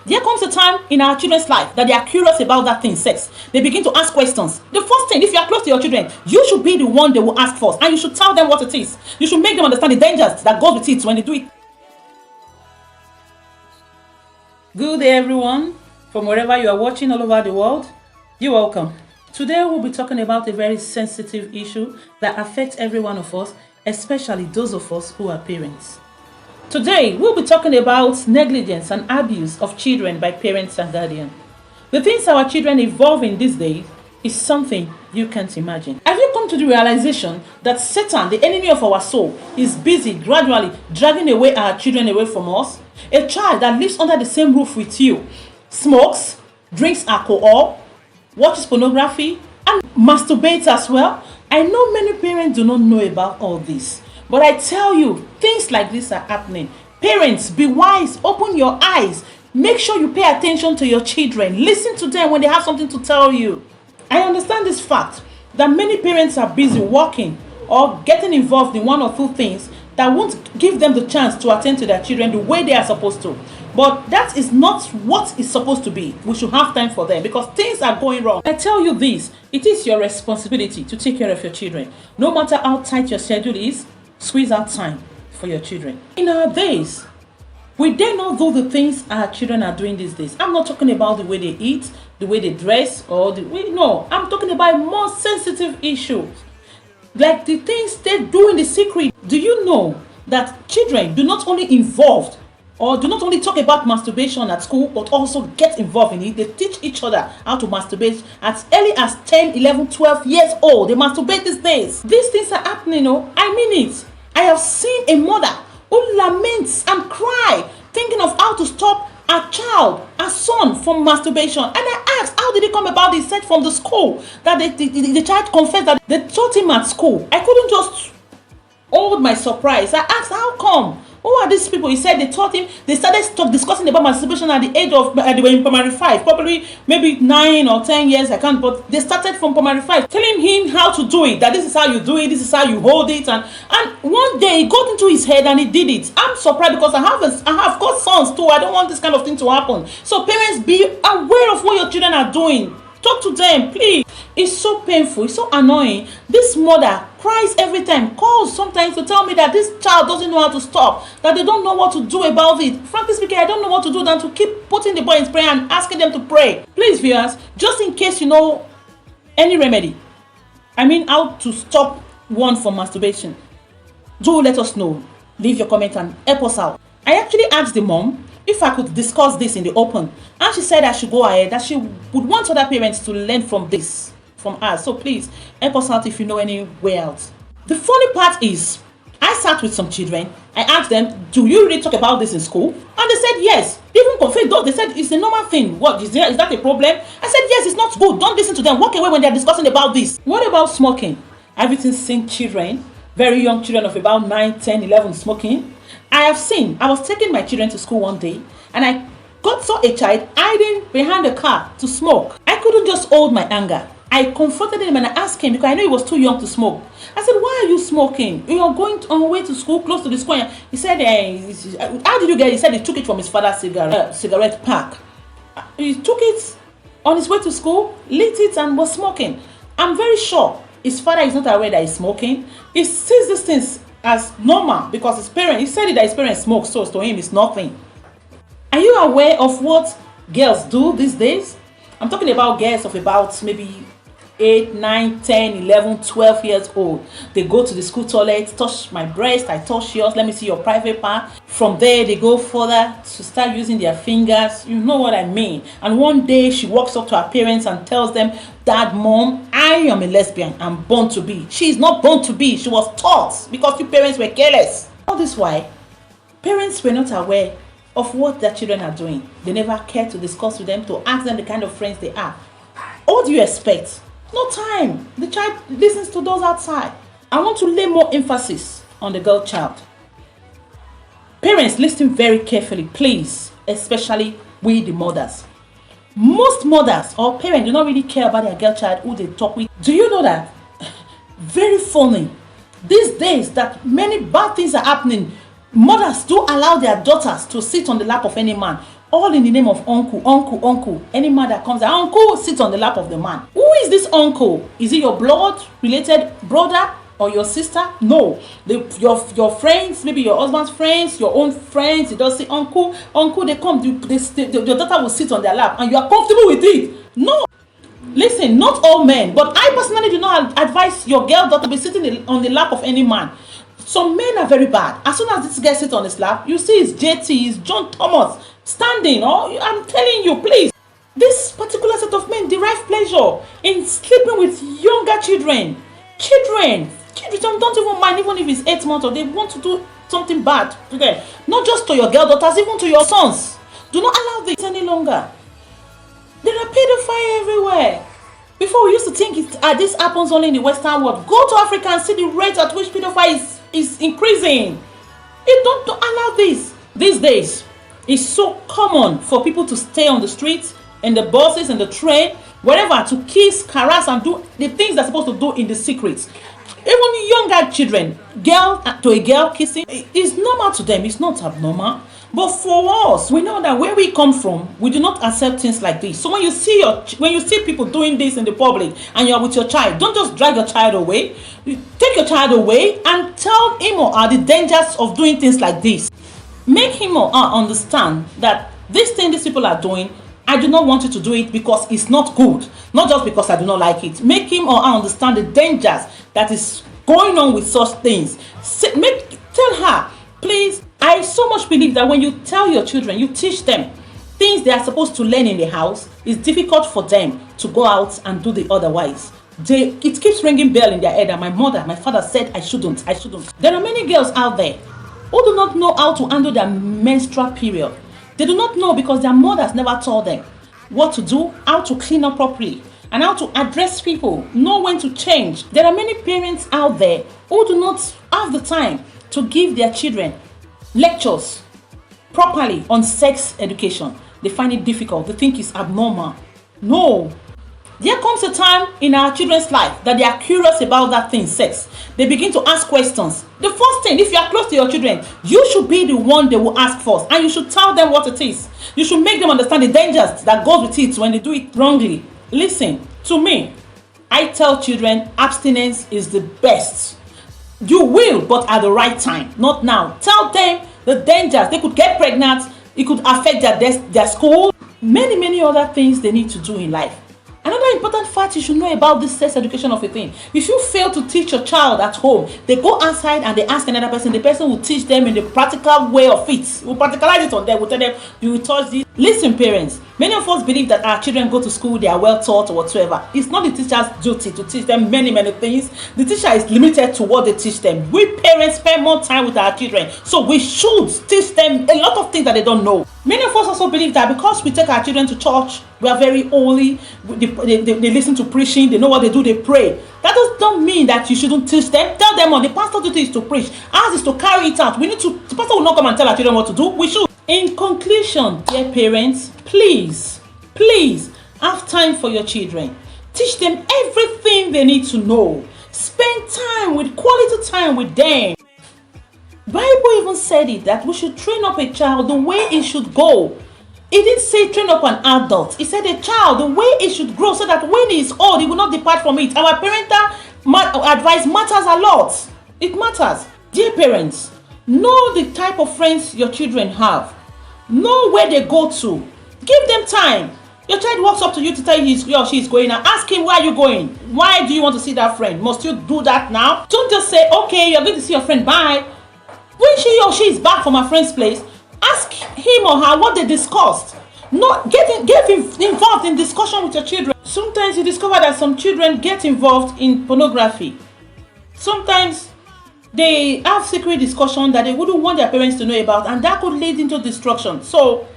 There comes a time in our children's life that they are curious about that thing, sex. They begin to ask questions. The first thing, if you are close to your children, you should be the one they will ask first, and you should tell them what it is. You should make them understand the dangers that goes with it when they do it. Good day, everyone. From wherever you are watching all over the world, you're welcome. Today we'll be talking about a very sensitive issue that affects every one of us, especially those of us who are parents. Today we'll be talking about negligence and abuse of children by parents and guardians. The things our children evolve in these days is something you can't imagine. Have you come to the realization that Satan, the enemy of our soul, is busy gradually dragging away our children away from us? A child that lives under the same roof with you smokes, drinks alcohol, watches pornography, and masturbates as well. I know many parents do not know about all this, but I tell you, things like this are happening. Parents, be wise, open your eyes. Make sure you pay attention to your children. Listen to them when they have something to tell you. I understand this fact that many parents are busy working or getting involved in one or two things that won't give them the chance to attend to their children the way they are supposed to. But that is not what is supposed to be. We should have time for them because things are going wrong. I tell you this, it is your responsibility to take care of your children. No matter how tight your schedule is, squeeze out time for your children. In our days, we dare not do the things our children are doing these days. I'm not talking about the way they eat, the way they dress, or the way, no. I'm talking about more sensitive issues. Like the things they do in the secret. Do you know that children do not only involved or do not only talk about masturbation at school, but also get involved in it? They teach each other how to masturbate as early as 10, 11, 12 years old. They masturbate these days. These things are happening, I mean it. I have seen a mother who laments and cry, thinking of how to stop a child, a son, from masturbation. And I asked, how did it come about? They said from the school that the child confessed that they taught him at school. I couldn't just hold my surprise. I asked, how come? Who are these people? He said they taught him. They started discussing about masturbation at the age of, they were in primary 5, probably maybe 9 or 10 years, I can't, but they started from primary 5, telling him how to do it, that this is how you do it, this is how you hold it, and one day it got into his head and he did it. I'm surprised because I have got sons too. I don't want this kind of thing to happen. So parents, be aware of what your children are doing. Talk to them, please. It's so painful. It's so annoying. This mother cries every time, calls sometimes to tell me that this child doesn't know how to stop, that they don't know what to do about it. Frankly speaking, I don't know what to do than to keep putting the boy in prayer and asking them to pray. Please, viewers, just in case you know any remedy, I mean how to stop one from masturbation, do let us know. Leave your comment and help us out. I actually asked the mom if I could discuss this in the open, and she said I should go ahead, that she would want other parents to learn from this, from us. So please help us out if you know anywhere else. The funny part is, I sat with some children. I asked them, do you really talk about this in school? And they said yes. They even confessed, though. They said it's a normal thing. What is that a problem? I said yes, it's not good. Don't listen to them. Walk away when they're discussing about this. What about smoking? Have you seen children, very young children of about 9, 10, 11 smoking? I was taking my children to school one day and I saw a child hiding behind a car to smoke. I couldn't just hold my anger. I confronted him and I asked him, because I know he was too young to smoke. I said, why are you smoking? You are going on your way to school, close to the school. He said, how did you get it? He said he took it from his father's cigarette pack. He took it on his way to school, lit it and was smoking. I'm very sure his father is not aware that he's smoking. He sees these things as normal because his parents, he said that his parents smoke, so to him it's nothing. Are you aware of what girls do these days? I'm talking about girls of about maybe 8, 9, 10, 11, 12 years old. They go to the school toilet, touch my breast, I touch yours, let me see your private part. From there, they go further to start using their fingers. You know what I mean. And one day, she walks up to her parents and tells them, Dad, Mom, I am a lesbian. I'm born to be. She is not born to be. She was taught because you parents were careless. All this why parents were not aware of what their children are doing. They never cared to discuss with them, to ask them the kind of friends they are. What do you expect? No time. The child listens to those outside. I want to lay more emphasis on the girl child. Parents, listen very carefully, please, especially we the mothers. Most mothers or parents do not really care about their girl child, who they talk with. Do you know that? Very funny. These days that many bad things are happening, mothers do allow their daughters to sit on the lap of any man. All in the name of uncle, uncle, uncle. Any man that comes, uncle sits on the lap of the man. Who is this uncle? Is it your blood related brother or your sister? No. Your friends, maybe your husband's friends, your own friends, you just say uncle, uncle, they come, your daughter will sit on their lap and you are comfortable with it. No. Listen, not all men, but I personally do not advise your girl daughter to be sitting on the lap of any man. Some men are very bad. As soon as this guy sits on his lap, you see it's JT, it's John Thomas standing. Oh, I'm telling you, please. This particular set of men derive pleasure in sleeping with younger children. Children don't even mind, even if it's 8 months or they want to do something bad. Okay? Not just to your girl daughters, even to your sons. Do not allow this any longer. There are pedophiles everywhere. Before we used to think this happens only in the Western world. Go to Africa and see the rate at which pedophiles is increasing. Don't allow this. These days, it's so common for people to stay on the streets, in the buses, in the train, wherever, to kiss, harass, and do the things they're supposed to do in the secret. Even younger children, girl to a girl kissing, is normal to them. It's not abnormal. But for us, we know that where we come from, we do not accept things like this. So when you see people doing this in the public and you're with your child, don't just drag your child away. You take your child away and tell him or her the dangers of doing things like this. Make him or her understand that this thing these people are doing, I do not want you to do it because it's not good. Not just because I do not like it. Make him or her understand the dangers that is going on with such things. Tell her, please. I so much believe that when you tell your children, you teach them things they are supposed to learn in the house, it's difficult for them to go out and do the otherwise. It keeps ringing bell in their head that my father said I shouldn't. There are many girls out there who do not know how to handle their menstrual period. They do not know because their mothers never told them what to do, how to clean up properly, and how to address people, know when to change. There are many parents out there who do not have the time to give their children lectures properly on sex education. They find it difficult. They think it's abnormal. No. There comes a time in our children's life that they are curious about that thing, sex. They begin to ask questions. The first thing, if you are close to your children, you should be the one they will ask first, and you should tell them what it is. You should make them understand the dangers that goes with it when they do it wrongly. Listen to me. I tell children abstinence is the best. You will, but at the right time, not now. Tell them the dangers. They could get pregnant. It could affect their school. Many other things they need to do in life. Another important fact you should know about this sex education of a thing. If you fail to teach your child at home, they go outside and they ask another person. The person will teach them in the practical way of it. Will practicalize it on them. Will tell them, you will touch this. Listen, parents. Many of us believe that our children go to school, they are well taught or whatsoever. It's not the teacher's duty to teach them many things. The teacher is limited to what they teach them. We parents spend more time with our children, so we should teach them a lot of things that they don't know. Many of us also believe that because we take our children to church, we are very holy, they listen to preaching, they know what they do, they pray. That does not mean that you shouldn't teach them. Tell them, the pastor's duty is to preach. Ours is to carry it out. The pastor will not come and tell our children what to do. We should. In conclusion, dear parents, please have time for your children. Teach them everything they need to know. Spend quality time with them. Bible even said it, that we should train up a child the way it should go. It didn't say train up an adult. It said a child the way it should grow, so that when he is old, he will not depart from it. Our parental advice matters a lot. It matters. Dear parents, know the type of friends your children have. Know where they go to. Give them time. Your child walks up to you to tell you he or she is going and ask him, where are you going? Why do you want to see that friend? Must you do that now? Don't just say, okay, you're going to see your friend, bye. When she or she is back from her friend's place, ask him or her what they discussed. Get involved in discussion with your children. Sometimes you discover that some children get involved in pornography. Sometimes they have secret discussion that they wouldn't want their parents to know about, and that could lead into destruction. So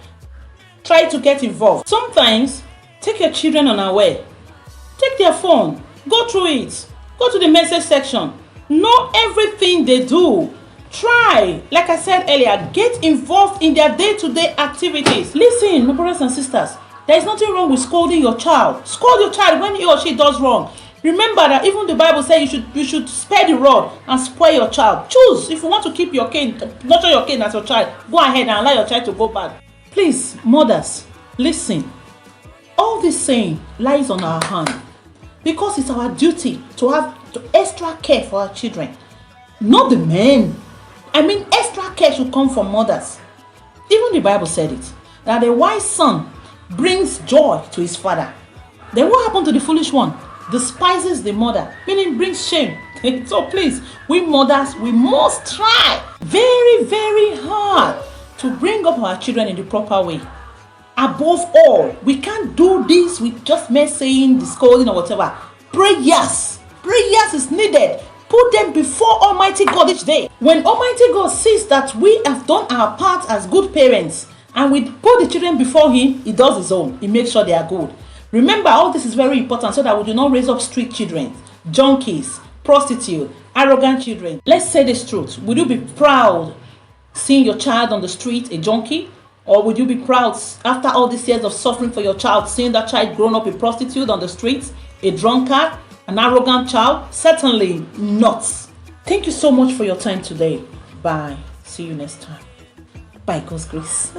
try to get involved. Sometimes take your children unaware. Take their phone, go through it, go to the message section, know everything they do. Try, like I said earlier, get involved in their day-to-day activities. Listen, my brothers and sisters, there is nothing wrong with scolding your child. Scold your child when he or she does wrong. Remember that even the Bible says you should spare the rod and spoil your child. Choose. If you want to keep your cane, nurture your cane as your child, go ahead and allow your child to go bad. Please, mothers, listen. All this saying lies on our hand because it's our duty to have extra care for our children, not the men. I mean, extra care should come from mothers. Even the Bible said it, that a wise son brings joy to his father. Then what happened to the foolish one? Despises the mother, meaning brings shame. So please, we mothers, we must try very, very hard to bring up our children in the proper way. Above all, we can't do this with just mere saying, the scolding or whatever. Prayers is needed. Put them before Almighty God each day. When Almighty God sees that we have done our part as good parents and we put the children before Him, He does His own. He makes sure they are good. Remember, all this is very important so that we do not raise up street children, junkies, prostitutes, arrogant children. Let's say this truth. Would you be proud seeing your child on the street a junkie? Or would you be proud after all these years of suffering for your child, seeing that child grown up a prostitute on the streets, a drunkard, an arrogant child? Certainly not. Thank you so much for your time today. Bye. See you next time. By God's grace.